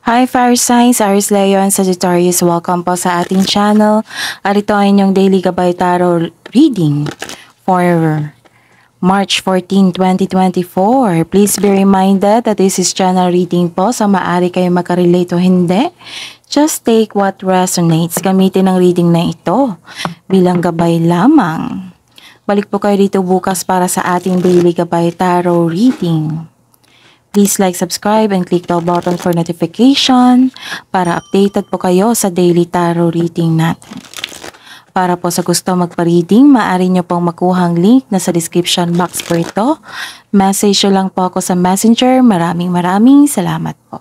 Hi Fire Signs, Aries Leo and Sagittarius. Welcome po sa ating channel. At ito ay inyong Daily Gabay Tarot reading for March 14, 2024. Please be reminded that this is channel reading po, so maaari kayo makarelate o hindi. Just take what resonates. Gamitin ang reading na ito bilang gabay lamang. Balik po kayo dito bukas para sa ating Daily Gabay Tarot reading. Please like, subscribe, and click the button for notification para updated po kayo sa daily tarot reading natin. Para po sa gusto magpa-reading, maaari nyo pong makuhang link na sa description box po ito. Message nyo lang po ako sa Messenger. Maraming salamat po.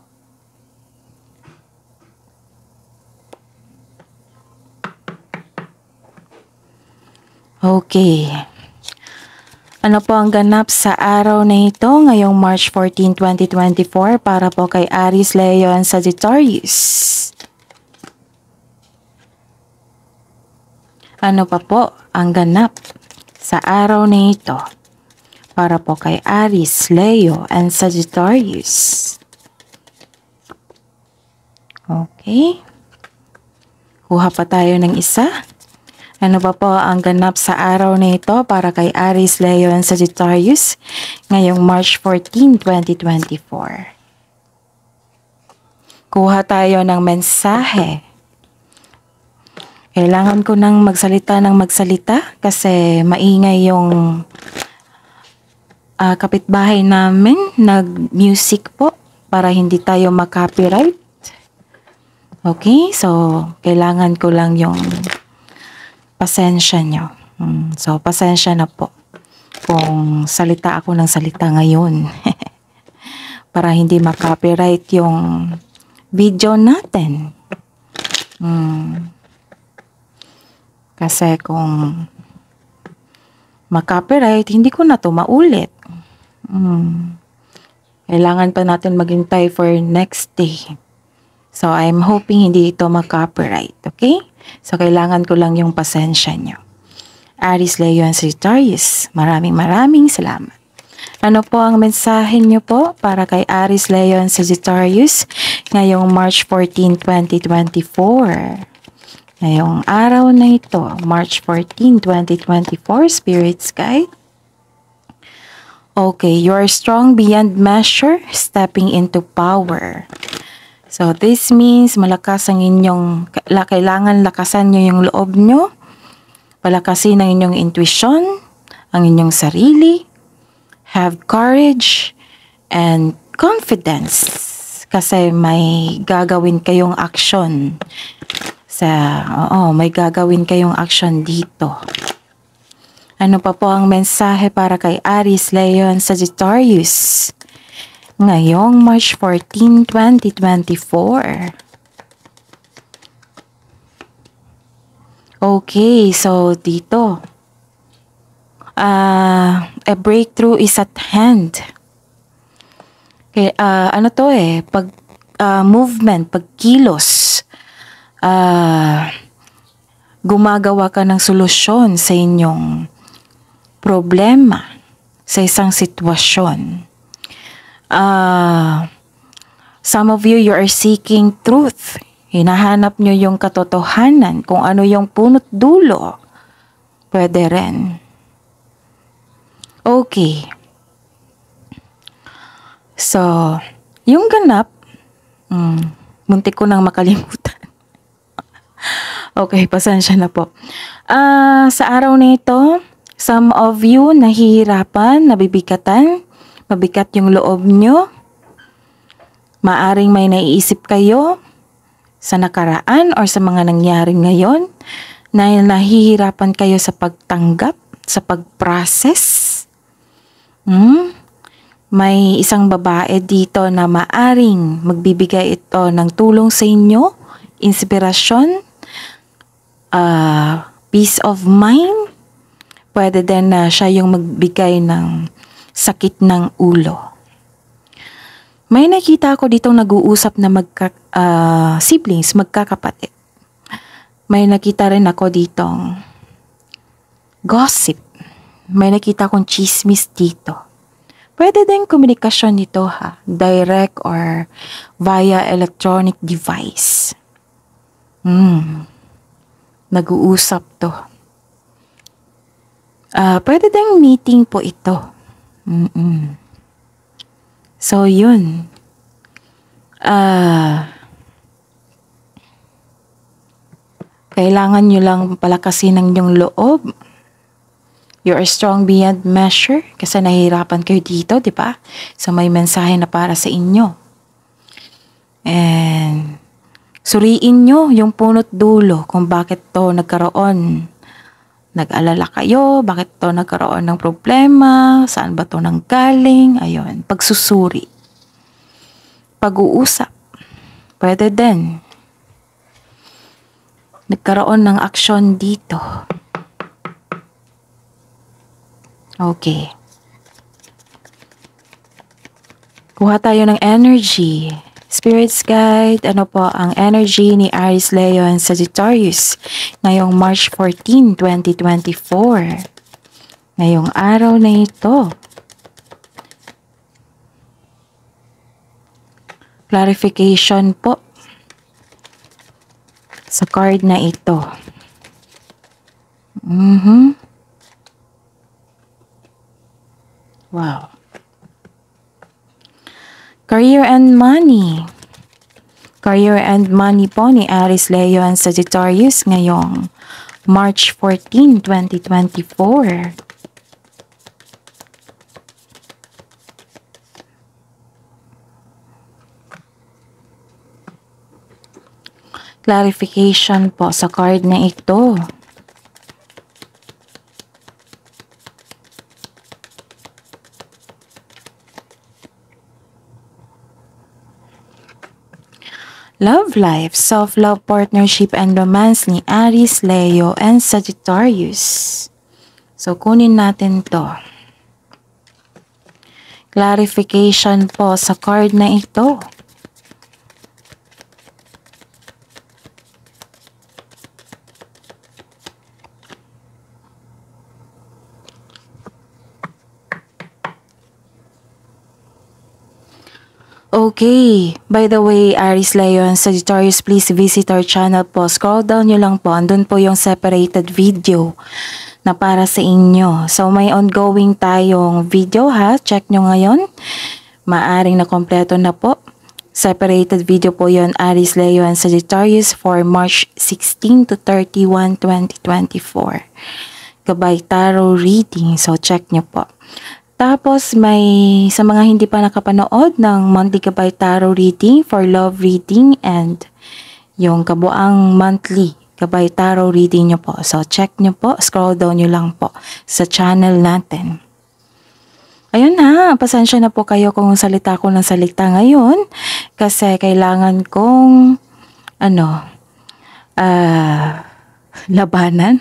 Okay. Ano po ang ganap sa araw na ito ngayong March 14, 2024 para po kay Aries, Leo, and Sagittarius? Ano pa po ang ganap sa araw na ito para po kay Aries, Leo, and Sagittarius? Okay. Kuha pa tayo ng isa. Ano ba po ang ganap sa araw na ito para kay Aries, Leo, and Sagittarius ngayong March 14, 2024? Kuha tayo ng mensahe. Kailangan ko nang magsalita kasi maingay yung kapitbahay namin. Nag-music po para hindi tayo makopyright. Okay, so kailangan ko lang yung pasensya nyo. So, pasensya na po kung salita ako ng salita ngayon. Para hindi makopyright yung video natin. Kasi kung makopyright, hindi ko na to maulit. Kailangan pa natin maghintay for next day. So, I'm hoping hindi ito makopyright. Okay? So, kailangan ko lang yung pasensya nyo. Aries, Leo, and Sagittarius, maraming salamat. Ano po ang mensahe nyo po para kay Aries, Leo, and Sagittarius ngayong March 14, 2024? Ngayong araw na ito, March 14, 2024, Spirits Guide. Okay, you are strong beyond measure, stepping into power. So, this means malakas ang inyong, kailangan lakasan nyo yung loob nyo, palakasin ang inyong intuition, ang inyong sarili, have courage, and confidence. Kasi may gagawin kayong action. May gagawin kayong action dito. Ano pa po ang mensahe para kay Aries, Leo, and Sagittarius ngayong March 14, 2024. Okay, so dito. A breakthrough is at hand. Okay, movement, pagkilos. Gumagawa ka ng solusyon sa inyong problema, sa isang sitwasyon. Some of you are seeking truth. Hinahanap nyo yung katotohanan, kung ano yung punot dulo. Pwede rin. Okay. So, yung ganap, muntik ko nang makalimutan. Okay, pasensya na po. Sa araw na ito, some of you nahihirapan, nabibigatan, mabigat yung loob nyo. Maaring may naiisip kayo sa nakaraan or sa mga nangyari ngayon na nahihirapan kayo sa pagtanggap, sa pag-process. May isang babae dito na maaring magbibigay ito ng tulong sa inyo, inspirasyon, peace of mind. Pwede din na siya yung magbigay ng sakit ng ulo. May nakita ako ditong nag-uusap na siblings, magkakapatid. May nakita rin ako ditong gossip. May nakita akong chismis dito. Pwede din komunikasyon nito ha, direct or via electronic device. Nag-uusap to. Pwede din meeting po ito. So, yun. Kailangan nyo lang palakasin ang inyong loob. You are strong beyond measure kasi nahihirapan kayo dito, di ba? So may mensahe na para sa inyo. And suriin nyo yung punot dulo kung bakit to nagkaroon. Nag-alala kayo, bakit to nagkaroon ng problema, saan ba to nanggaling, ayun, pagsusuri. Pag-uusap, pwede din. Nagkaroon ng aksyon dito. Okay. Kuha tayo ng energy. Spirits guide, ano po ang energy ni Aries, Leo, and Sagittarius ngayong March 14, 2024. Ngayong araw na ito. Clarification po sa card na ito. Wow. Career and money. Career and money po ni Aries, Leo, and Sagittarius ngayong March 14, 2024. Clarification po sa card na ito. Love life, self-love, partnership, and romance ni Aries, Leo, and Sagittarius. So, kunin natin to. Clarification po sa card na ito. Okay, by the way, Aries, Leo, and Sagittarius, please visit our channel po. Scroll down nyo lang po, andun po yung separated video na para sa inyo. So, may ongoing tayong video ha, check nyo ngayon. Maaring na kompleto na po. Separated video po yon, Aries, Leo, and Sagittarius for March 16 to 31, 2024. Gabay Tarot reading, so check nyo po. Tapos may sa mga hindi pa nakapanood ng monthly Gabay Tarot reading for love reading and yung kabuang monthly Gabay Tarot reading nyo po. So check nyo po, scroll down nyo lang po sa channel natin. Ayun na, pasensya na po kayo kung salita ko ng salita ngayon kasi kailangan kong labanan.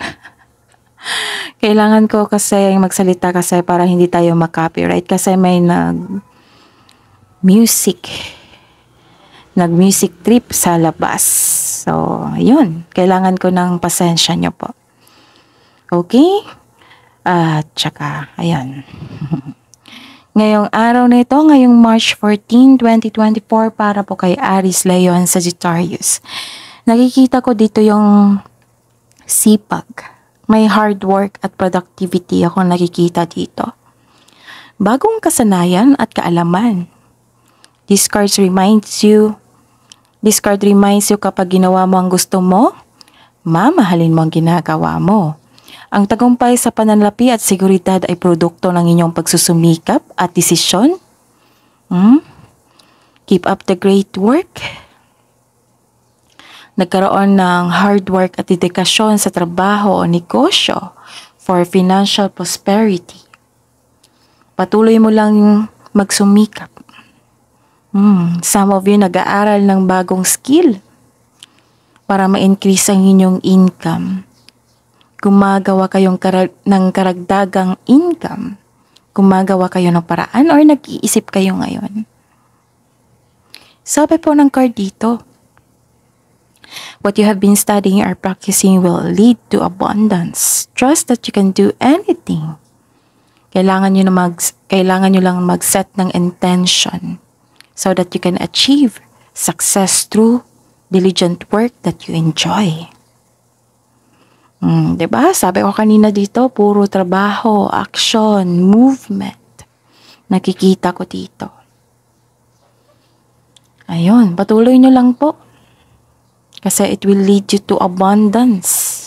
Kailangan ko kasi magsalita kasi para hindi tayo mag-copyright kasi may nag-music trip sa labas. So, yun. Kailangan ko ng pasensya nyo po. Okay? Tsaka, ayan. Ngayong araw na ito, ngayong March 14, 2024, para po kay Aries, Leo, and Sagittarius. Nakikita ko dito yung sipag. May hard work at productivity ako nakikita dito. Bagong kasanayan at kaalaman. This card reminds you kapag ginawa mo ang gusto mo, mamahalin mo ang ginagawa mo. Ang tagumpay sa pananalapi at seguridad ay produkto ng inyong pagsusumikap at desisyon. Keep up the great work. Nagkaroon ng hard work at dedikasyon sa trabaho o negosyo for financial prosperity. Patuloy mo lang magsumikap. Some of you nag-aaral ng bagong skill para ma-increase ang inyong income. Gumagawa kayong ng karagdagang income. Gumagawa kayo ng paraan or nag-iisip kayo ngayon. Sabi po ng card dito, what you have been studying or practicing will lead to abundance. Trust that you can do anything. Kailangan nyo lang mag-set ng intention so that you can achieve success through diligent work that you enjoy. Diba? Sabi ko kanina dito, puro trabaho, action, movement. Nakikita ko dito. Ayun, patuloy nyo lang po. Kasi it will lead you to abundance.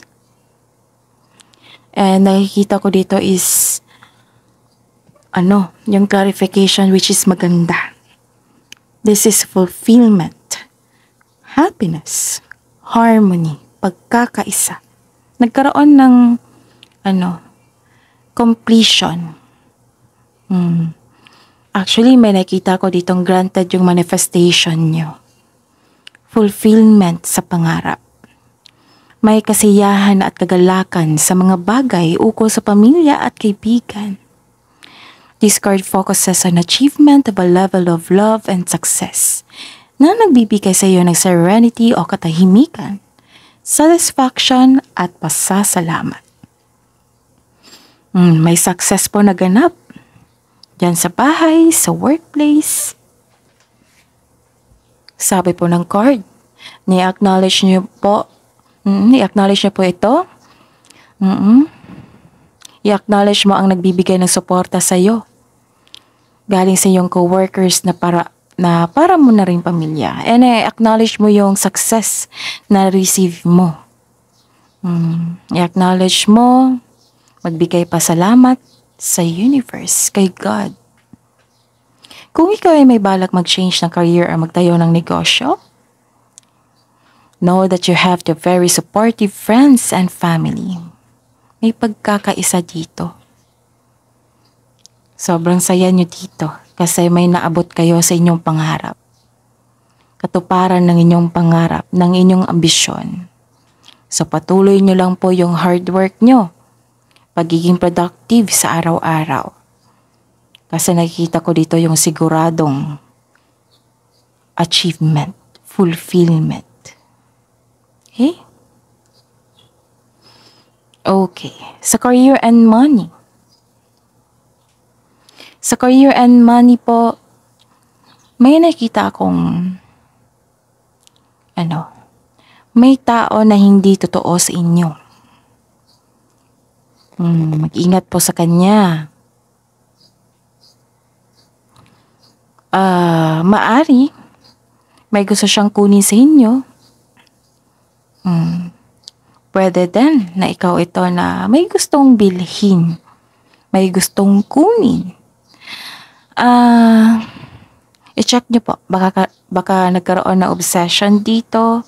And nakikita ko dito is, yung clarification which is maganda. This is fulfillment, happiness, harmony, pagkakaisa. Nagkaroon ng, completion. Actually, may nakita ko ditong granted yung manifestation nyo. Fulfillment sa pangarap. May kasiyahan at kagalakan sa mga bagay ukol sa pamilya at kaibigan. This card focuses on achievement of a level of love and success na nagbibigay sa iyo ng serenity o katahimikan, satisfaction at pasasalamat. May success po na ganap dyan sa bahay, sa workplace. Sabi po ng card, i-acknowledge niyo po ito. I-acknowledge mo ang nagbibigay ng suporta sa iyo. Galing sa iyong co-workers na para mo na rin pamilya. And i-acknowledge mo yung success na receive mo. I-acknowledge mo, magbigay pasalamat sa universe, kay God. Kung ikaw ay may balak mag-change ng career o magtayo ng negosyo, know that you have the very supportive friends and family. May pagkakaisa dito. Sobrang saya nyo dito kasi may naabot kayo sa inyong pangarap. Katuparan ng inyong pangarap, ng inyong ambisyon. So patuloy nyo lang po yung hard work nyo. Pagiging productive sa araw-araw. Kasi nakikita ko dito yung siguradong achievement, fulfillment. Okay? Okay. Sa career and money. Sa career and money po, may nakita akong may tao na hindi totoo sa inyo. Mag-ingat po sa kanya. Maari, may gusto siyang kunin sa inyo. Pwede din na ikaw ito na may gustong bilhin, may gustong kunin. I-check nyo po, baka nagkaroon na obsession dito,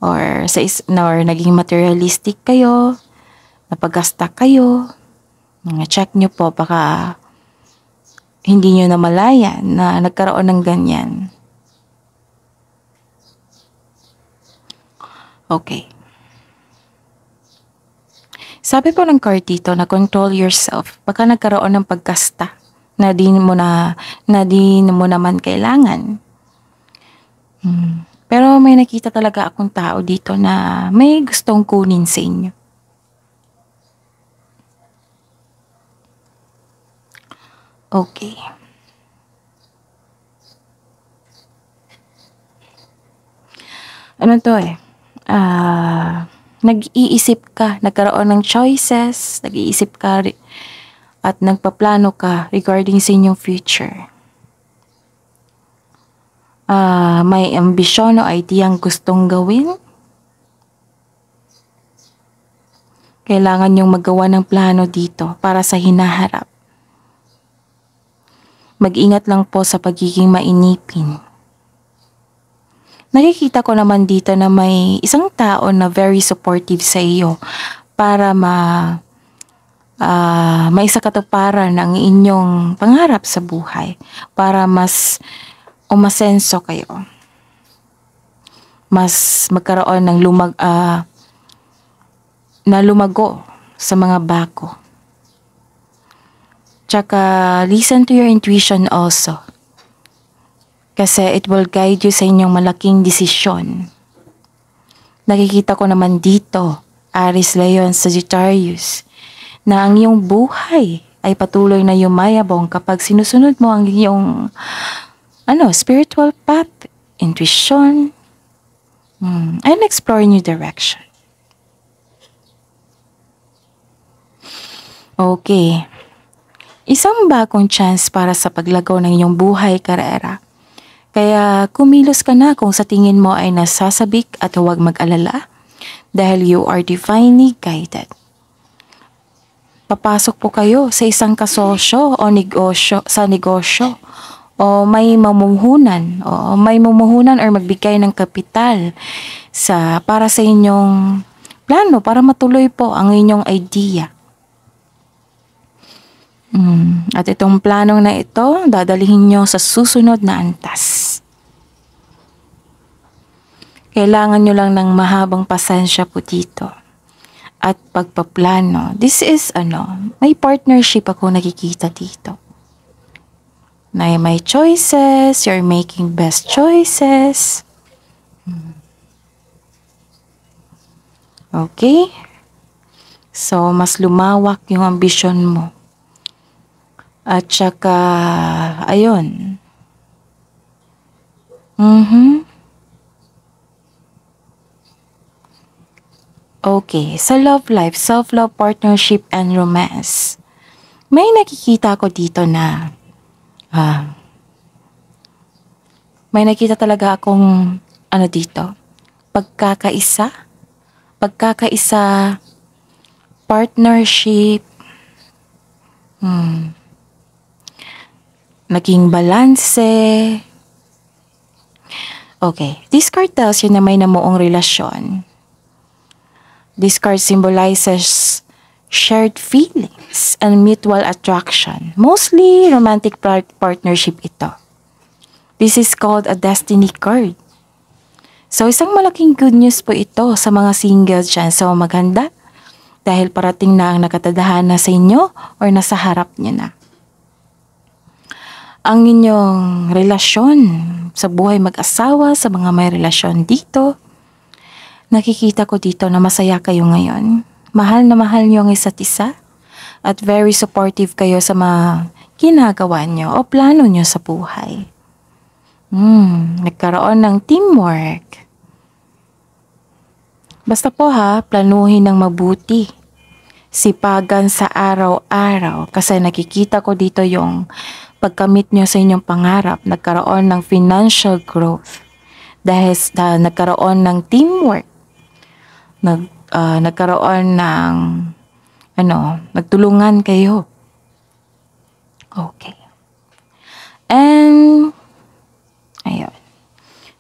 or naging materialistic kayo, napagasta kayo. Check nyo po, baka hindi nyo namalayan na nagkaroon ng ganyan. Okay. Sabi po ng card dito na control yourself, baka nagkaroon ng pagkasta na di mo naman kailangan. Pero may nakita talaga akong tao dito na may gustong kunin sa inyo. Okay. Ano to nag-iisip ka, nagkaroon ng choices, nag-iisip ka at nagpaplano ka regarding sa inyong future. May ambisyon o ideyang gustong gawin. Kailangan niyong magawa ng plano dito para sa hinaharap. Mag-ingat lang po sa pagiging mainipin. Nakikita ko naman dito na may isang tao na very supportive sa iyo para may sa katuparan ng inyong pangarap sa buhay, para mas umasenso kayo. Mas magkaroon ng lumago sa mga bako. Tsaka listen to your intuition also. Kasi it will guide you sa inyong malaking desisyon. Nakikita ko naman dito, Aries, Leon, Sagittarius, na ang iyong buhay ay patuloy na yumayabong kapag sinusunod mo ang iyong spiritual path, intuition, and explore new direction. Okay. Isang bagong chance para sa paglagaw ng iyong buhay, karera. Kaya kumilos ka na kung sa tingin mo ay nasasabik at huwag mag-alala dahil you are divinely guided. Papasok po kayo sa isang kasosyo o negosyo o may mamumuhunan or magbigay ng kapital para sa inyong plano para matuloy po ang inyong idea. At itong planong na ito, dadalhin nyo sa susunod na antas. Kailangan nyo lang ng mahabang pasensya po dito. At pagpaplano, this is may partnership ako nakikita dito. Na may choices, you're making best choices. Okay? So, mas lumawak yung ambisyon mo. At saka, ayun. Okay, sa love life, self-love, partnership, and romance. May nakikita ko dito na, may nakita talaga akong, dito, pagkakaisa, partnership, naging balanse. Okay, this card tells you na may namuong relasyon. This card symbolizes shared feelings and mutual attraction. Mostly romantic partnership ito. This is called a destiny card. So isang malaking good news po ito sa mga singles dyan. So maganda dahil parating na ang nakatadhana sa inyo or nasa harap niyo na. Ang inyong relasyon sa buhay mag-asawa, sa mga may relasyon dito, nakikita ko dito na masaya kayo ngayon. Mahal na mahal niyo ang isa't isa at very supportive kayo sa mga ginagawa niyo o plano niyo sa buhay. Nagkaroon ng teamwork. Basta po planuhin ng mabuti. Sipagan sa araw-araw kasi nakikita ko dito yung pagkamit nyo sa inyong pangarap, nagkaroon ng financial growth dahil nagkaroon ng teamwork, nagkaroon ng nagtulungan kayo. Okay. And ayun.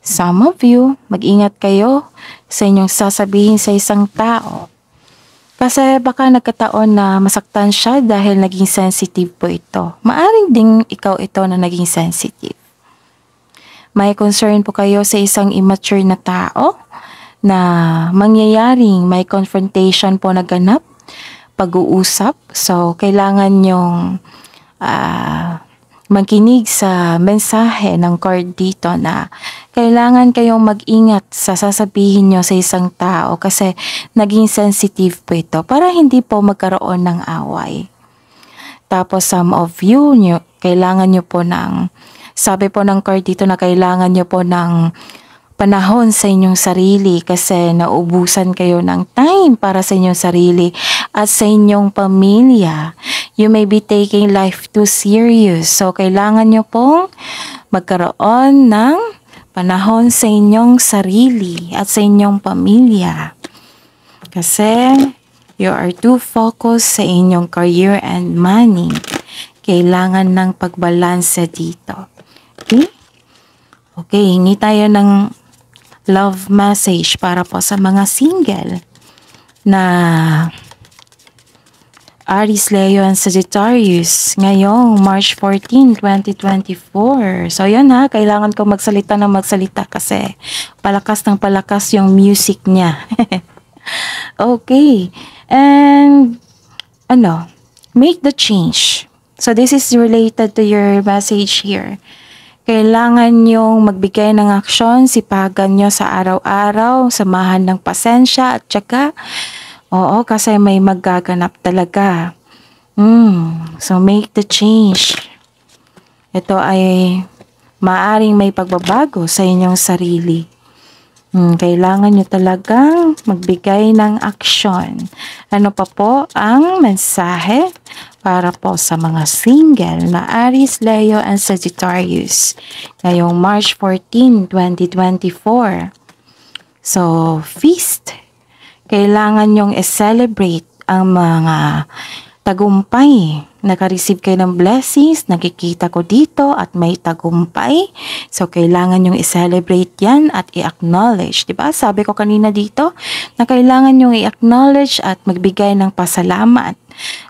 Some of you, mag-ingat kayo sa inyong sasabihin sa isang tao. Kasi baka nagkataon na masaktan siya dahil naging sensitive po ito. Maaring ding ikaw ito na naging sensitive. May concern po kayo sa isang immature na tao na mangyayaring may confrontation po na ganap, pag-uusap. So, kailangan nyong makinig sa mensahe ng card dito na kailangan kayong mag-ingat sa sasabihin nyo sa isang tao kasi naging sensitive po ito para hindi po magkaroon ng away. Tapos some of you, kailangan nyo po sabi po ng card dito na kailangan nyo po ng panahon sa inyong sarili kasi naubusan kayo ng time para sa inyong sarili at sa inyong pamilya. You may be taking life too serious. So, kailangan nyo pong magkaroon ng panahon sa inyong sarili at sa inyong pamilya. Kasi, you are too focused sa inyong career and money. Kailangan ng pagbalanse dito. Okay? Okay, hingi tayo ng love message para po sa mga single na Aries, Leo, and Sagittarius ngayong March 14, 2024. So, yan kailangan ko magsalita ng magsalita kasi palakas ng palakas yung music niya. Okay. And, make the change. So, this is related to your message here. Kailangan nyong magbigay ng aksyon, sipagan nyo sa araw-araw, samahan ng pasensya at saka, kasi may magaganap talaga. So make the change. Ito ay maaring may pagbabago sa inyong sarili. Kailangan nyo talagang magbigay ng aksyon. Ano pa po ang mensahe para po sa mga single na Aries, Leo, and Sagittarius ngayong March 14, 2024? So, feast. Kailangan nyong i-celebrate ang mga tagumpay. Naka-receive kayo ng blessings, nakikita ko dito at may tagumpay. So, kailangan nyong i-celebrate yan at i-acknowledge. Diba? Sabi ko kanina dito na kailangan nyong i-acknowledge at magbigay ng pasalamat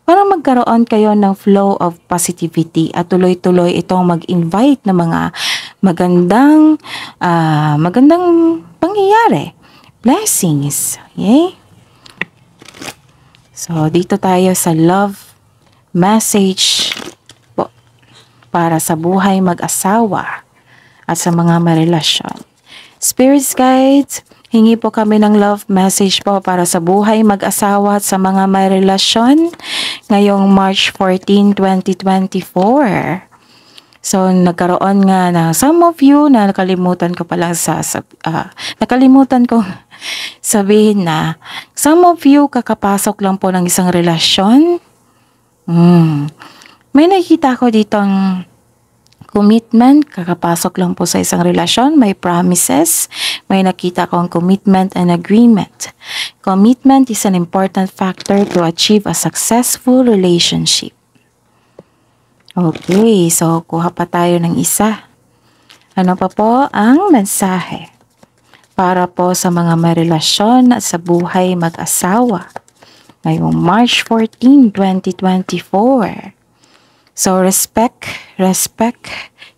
para magkaroon kayo ng flow of positivity at tuloy-tuloy itong mag-invite ng mga magandang pangyayari. Blessings. Okay? So, dito tayo sa love message po para sa buhay mag-asawa at sa mga marelasyon. Spirits guides, hingi po kami ng love message po para sa buhay mag-asawa at sa mga marelasyon ngayong March 14, 2024. So, nagkaroon nga na some of you na nakalimutan ko sabihin na some of you kakapasok lang po ng isang relasyon. May nakikita ko ditong commitment, kakapasok lang po sa isang relasyon, may promises, may nakita ko ang commitment and agreement. Commitment is an important factor to achieve a successful relationship. Okay, so kuha pa tayo ng isa. Ano pa po ang mensahe para po sa mga marelasyon at sa buhay mag-asawa ngayong March 14, 2024? So, respect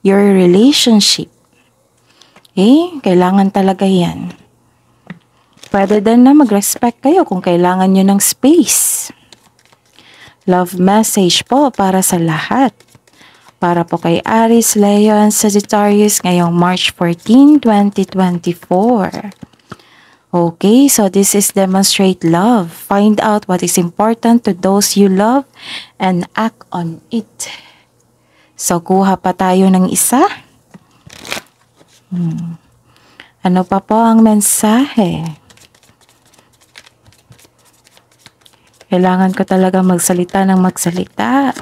your relationship. Okay? Kailangan talaga yan. Pwede din na mag-respect kayo kung kailangan nyo ng space. Love message po para sa lahat. Para po kay Aries, Leo, and Sagittarius ngayong March 14, 2024. Okay, so this is demonstrate love. Find out what is important to those you love and act on it. So, kuha pa tayo ng isa. Ano pa po ang mensahe? Kailangan ko talaga magsalita ng magsalita.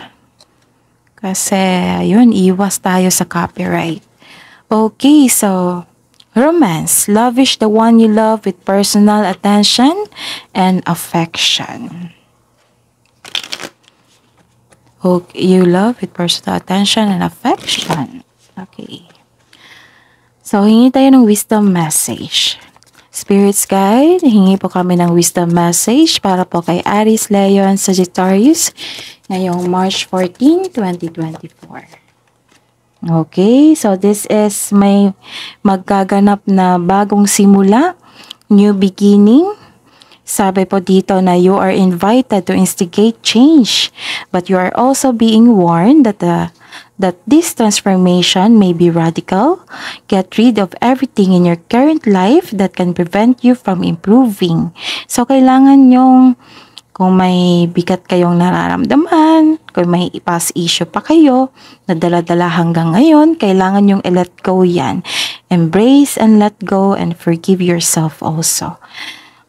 Kasi, ayun, iwas tayo sa copyright. Okay, so, romance. Lavish the one you love with personal attention and affection. Okay, you love with personal attention and affection. Okay. So, hingi tayo ng wisdom message. Spirits guide, hingi po kami ng wisdom message para po kay Aries, Leo, and Sagittarius ngayong March 14, 2024. Okay, so this is may magkaganap na bagong simula, new beginning. Sabi po dito na you are invited to instigate change, but you are also being warned that this transformation may be radical. Get rid of everything in your current life that can prevent you from improving. So, kailangan yung kung may bigat kayong nararamdaman, kung may past issue pa kayo, na dala-dala hanggang ngayon, kailangan yung i-let go yan. Embrace and let go and forgive yourself also.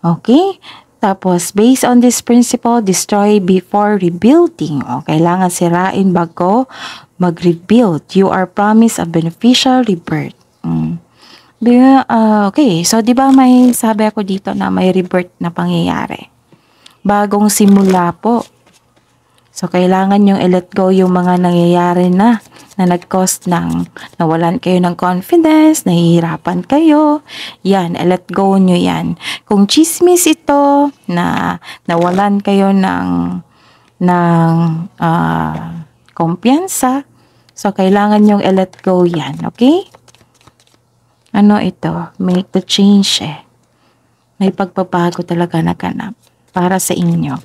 Okay? Tapos, based on this principle, destroy before rebuilding. O, kailangan sirain bago mag-rebuild. You are promised a beneficial rebirth. Okay, so di ba may sabi ako dito na may rebirth na pangyayari? Bagong simula po. So, kailangan yung i-let go yung mga nangyayari na nag-cause ng nawalan kayo ng confidence, nahihirapan kayo. Yan, i-let go nyo yan. Kung chismis ito, na nawalan kayo ng kumpiyansa, so, kailangan yung i-let go yan, okay? Ano ito? Make the change May pagbabago talaga naganap para sa inyo.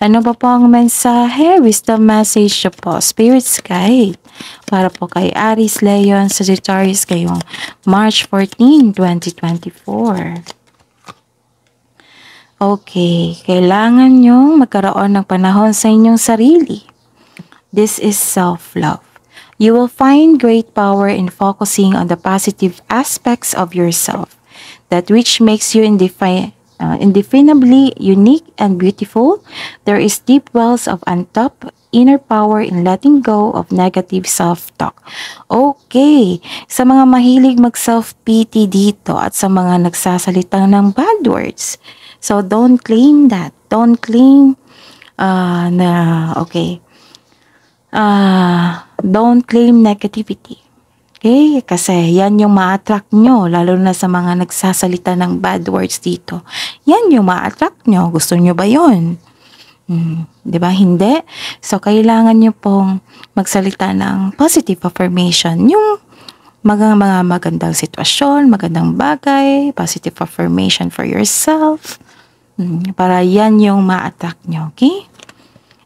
Ano pa po ang mensahe? Wisdom message po. Spirits guide. Para po kay Aries, Leo, and Sagittarius ngayong March 14, 2024. Okay. Kailangan nyong magkaroon ng panahon sa inyong sarili. This is self-love. You will find great power in focusing on the positive aspects of yourself, that which makes you indefinably unique and beautiful. There is deep wells of untapped inner power in letting go of negative self-talk. Okay, sa mga mahilig mag-self-pity dito at sa mga nagsasalita ng bad words, so don't claim that. Don't claim don't claim negativity. Okay? Kasi yan yung ma-attract nyo, lalo na sa mga nagsasalita ng bad words dito. Yan yung ma-attract nyo. Gusto nyo ba yun? Diba? Hindi. So, kailangan nyo pong magsalita ng positive affirmation. Yung mga magandang sitwasyon, magandang bagay, positive affirmation for yourself. Para yan yung ma-attract nyo. Okay?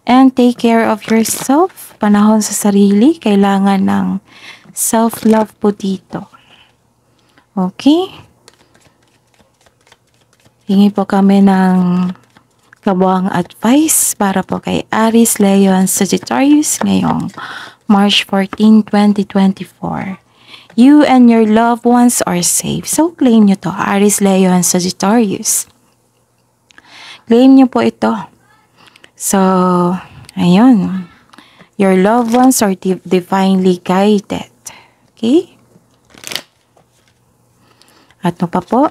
And take care of yourself. Panahon sa sarili. Kailangan ng self-love po dito. Okay? Hingi po kami ng kabuang advice para po kay Aries, Leo, and Sagittarius ngayong March 14, 2024. You and your loved ones are safe. So, claim nyo to, Aries, Leo, and Sagittarius. Claim nyo po ito. So, ayun. Your loved ones are divinely guided. Okay? At ano pa po?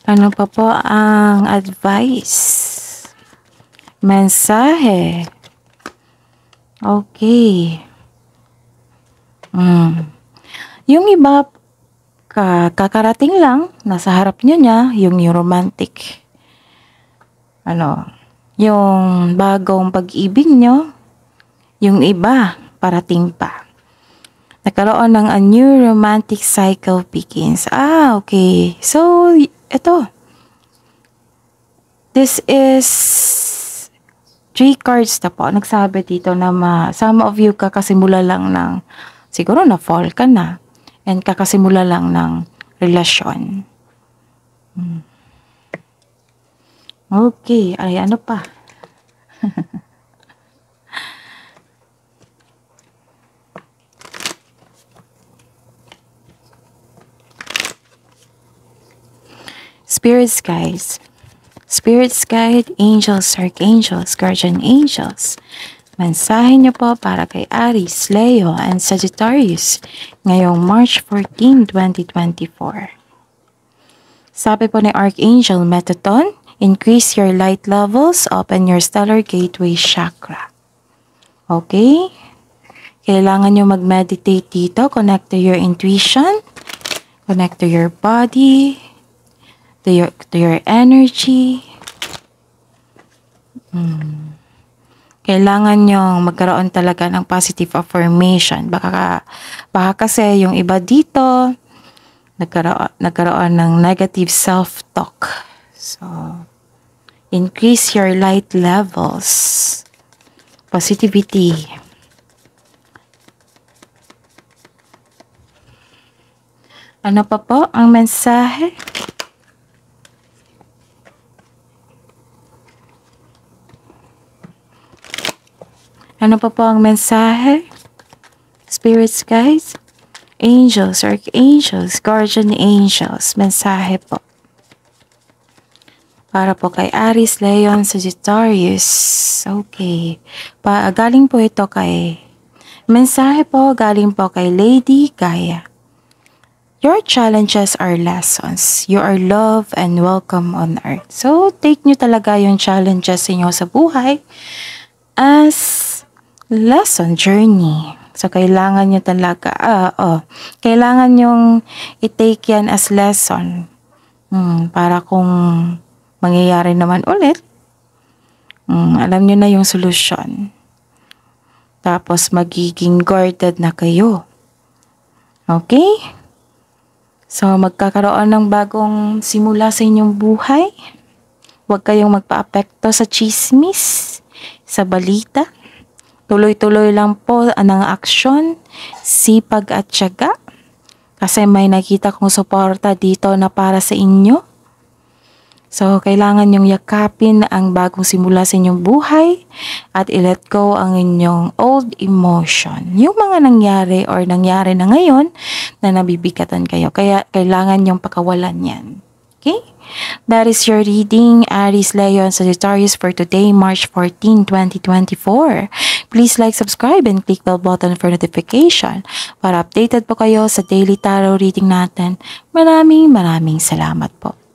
Ano pa po ang advice? Mensahe. Okay. Yung iba, kakarating lang, nasa harap nyo niya, yung romantic. Yung bagong pag-ibig nyo, yung iba, parating pa. Nagkaroon ng a new romantic cycle begins. Okay. So, ito. This is 3 cards na po. Nagsabi dito na some of you kakasimula lang ng, siguro na-fall ka na, and kakasimula lang ng relasyon. Okay. Ay, ano pa? Spirits, guys. Spirits guide, angels, archangels, guardian angels. Mensahe niyo po para kay Aries, Leo, and Sagittarius ngayong March 14, 2024. Sabi po ni Archangel Metatron, increase your light levels, open your stellar gateway chakra. Okay? Kailangan nyo mag-meditate dito, connect to your intuition, connect to your body, to your energy. Kailangan nyo magkaroon talaga ng positive affirmation. Baka kasi yung iba dito, nagkaroon ng negative self-talk. So, increase your light levels. Positivity. Ano pa po ang mensahe? Ano pa po ang mensahe? Spirits, guys, angels, archangels, guardian angels, mensahe po. Para po kay Aries, Leon, Sagittarius. Okay. Galing po ito mensahe po galing po kay Lady Gaia. Your challenges are lessons. You are loved and welcome on earth. So, take nyo talaga yung challenges niyo sa buhay as lesson journey. So, kailangan nyo talaga, kailangan nyong i-take yan as lesson. Para kung mangyayari naman ulit, alam nyo na yung solusyon. Tapos, magiging guarded na kayo. Okay? So, magkakaroon ng bagong simula sa inyong buhay. Huwag kayong magpa-apekto sa chismis, sa balita. Tuloy-tuloy lang po ang aksyon, sipag at tiyaga. Kasi may nakita kong suporta dito na para sa inyo. So, kailangan nyong yakapin ang bagong simula sa inyong buhay at i-let go ang inyong old emotion. Yung mga nangyari or nangyari na ngayon na nabibigatan kayo. Kaya, kailangan nyong pakawalan yan. Okay? That is your reading, Aries, Leo, and Sagittarius for today, March 14, 2024. Please like, subscribe, and click bell button for notification para updated po kayo sa daily tarot reading natin. Maraming salamat po.